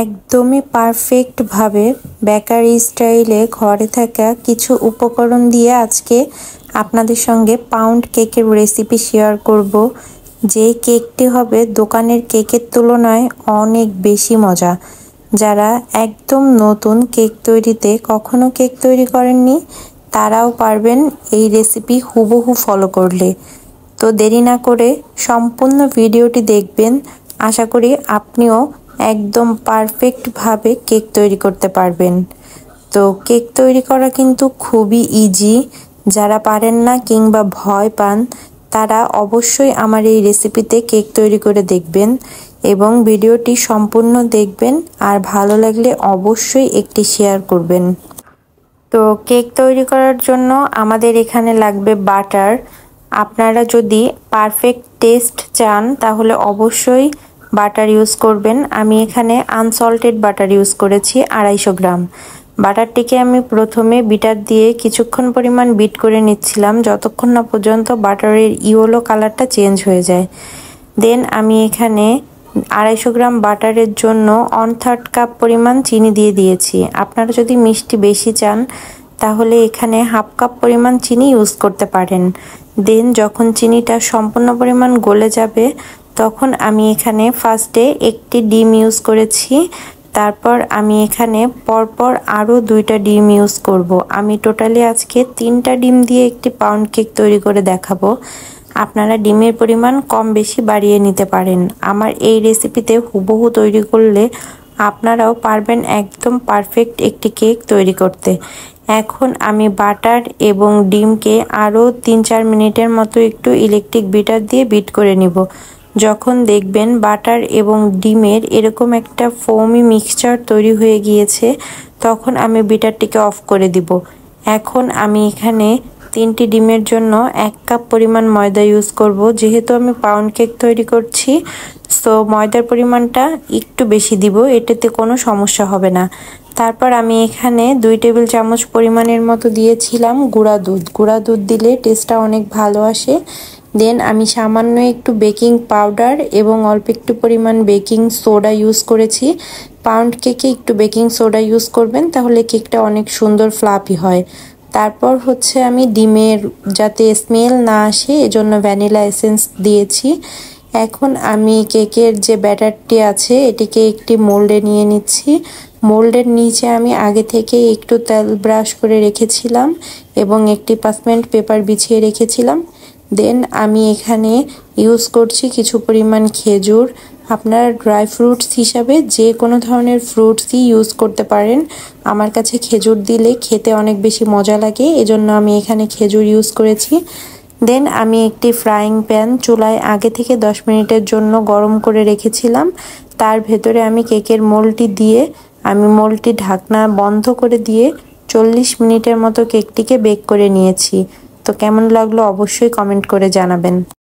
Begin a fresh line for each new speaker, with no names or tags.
একদমই পারফেক্টভাবে বেকারি স্টাইলে ঘরে থাকা কিছু উপকরণ দিয়ে আজকে আপনাদের সঙ্গে পাউন্ড কেকের রেসিপি শেয়ার করব। যে কেকটি হবে দোকানের কেকের তুলনায় অনেক বেশি মজা। যারা একদম নতুন কেক তৈরিতে কখনো কেক তৈরি করেননি তারাও পারবেন এই রেসিপি হুবহু ফলো করলে। তো দেরি না করে সম্পূর্ণ ভিডিওটি দেখবেন। আশা করি আপনিও একদম পারফেক্টভাবে কেক তৈরি করতে পারবেন। তো কেক তৈরি করা কিন্তু খুবই ইজি। যারা পারেন না কিংবা ভয় পান তারা অবশ্যই আমার এই রেসিপিতে কেক তৈরি করে দেখবেন এবং ভিডিওটি সম্পূর্ণ দেখবেন, আর ভালো লাগলে অবশ্যই একটি শেয়ার করবেন। তো কেক তৈরি করার জন্য আমাদের এখানে লাগবে বাটার। আপনারা যদি পারফেক্ট টেস্ট চান তাহলে অবশ্যই বাটার ইউজ করবেন। আমি এখানে আনসল্টেড বাটার ইউজ করেছি 250 গ্রাম। বাটারটিকে আমি প্রথমে বিটার দিয়ে কিছুক্ষণ পরিমাণ বিট করে নিচ্ছিলাম, যতক্ষণ না পর্যন্ত বাটারের ইয়েলো কালারটা চেঞ্জ হয়ে যায়। দেন আমি এখানে 250 গ্রাম বাটারের জন্য 1/3 কাপ পরিমাণ চিনি দিয়ে দিয়েছি। আপনারা যদি মিষ্টি বেশি চান তাহলে এখানে 1/2 কাপ পরিমাণ চিনি ইউজ করতে পারেন। দেন যখন চিনিটা সম্পূর্ণ পরিমাণ গলে যাবে তখন আমি এখানে ফার্স্টে একটি ডিম ইউজ করেছি। তারপর আমি এখানে পরপর আরও 2টা ডিম ইউজ করব। আমি টোটালি আজকে 3টা ডিম দিয়ে একটি পাউন্ড কেক তৈরি করে দেখাবো। আপনারা ডিমের পরিমাণ কম বেশি বাড়িয়ে নিতে পারেন। আমার এই রেসিপিতে হুবহু তৈরি করলে আপনারাও পারবেন একদম পারফেক্ট একটি কেক তৈরি করতে। এখন আমি বাটার এবং ডিমকে আরও 3-4 মিনিটের মতো একটু ইলেকট্রিক বিটার দিয়ে বিট করে নিব। যখন দেখবেন বাটার এবং ডিমের এরকম একটা ফোমি মিক্সচার তৈরি হয়ে গিয়েছে তখন আমি বিটারটিকে অফ করে দিব। এখন আমি এখানে 3টি ডিমের জন্য 1 কাপ পরিমাণ ময়দা ইউজ করব। যেহেতু আমি পাউন্ড কেক তৈরি করছি সো ময়দার পরিমাণটা একটু বেশি দিব, এটাতে কোনো সমস্যা হবে না। তারপর আমি এখানে 2 টেবিল চামচ পরিমাণের মতো দিয়েছিলাম গুঁড়া দুধ। গুঁড়া দুধ দিলে টেস্টটা অনেক ভালো আসে। দেন আমি সামান্য একটু বেকিং পাউডার এবং অল্প একটু পরিমাণ বেকিং সোডা ইউজ করেছি। পাউন্ড কেকে একটু বেকিং সোডা ইউজ করবেন, তাহলে কেকটা অনেক সুন্দর ফ্লাফি হয়। তারপর হচ্ছে আমি ডিমের যাতে স্মেল না আসে এজন্য ভ্যানিলা এসেন্স দিয়েছি। এখন আমি কেকের যে ব্যাটারটি আছে এটিকে একটি মোল্ডে নিয়ে নিচ্ছি। মোল্ডের নিচে আমি আগে থেকে একটু তেল ব্রাশ করে রেখেছিলাম এবং একটি পার্চমেন্ট পেপার বিছিয়ে রেখেছিলাম। দেন আমি এখানে ইউজ করছি কিছু পরিমাণ খেজুর। আপনারা ড্রাই ফ্রুটস হিসাবে যে কোনো ধরনের ফ্রুটসই ইউজ করতে পারেন। আমার কাছে খেজুর দিলে খেতে অনেক বেশি মজা লাগে, এজন্য আমি এখানে খেজুর ইউজ করেছি। দেন আমি একটি ফ্রাইং প্যান চুলায় আগে থেকে 10 মিনিটের জন্য গরম করে রেখেছিলাম। তার ভেতরে আমি কেকের মোল্ডটি দিয়ে আমি মোল্ডটি ঢাকনা বন্ধ করে দিয়ে 40 মিনিটের মতো কেকটিকে বেক করে নিয়েছি। তো কেমন লাগলো অবশ্যই কমেন্ট করে জানাবেন।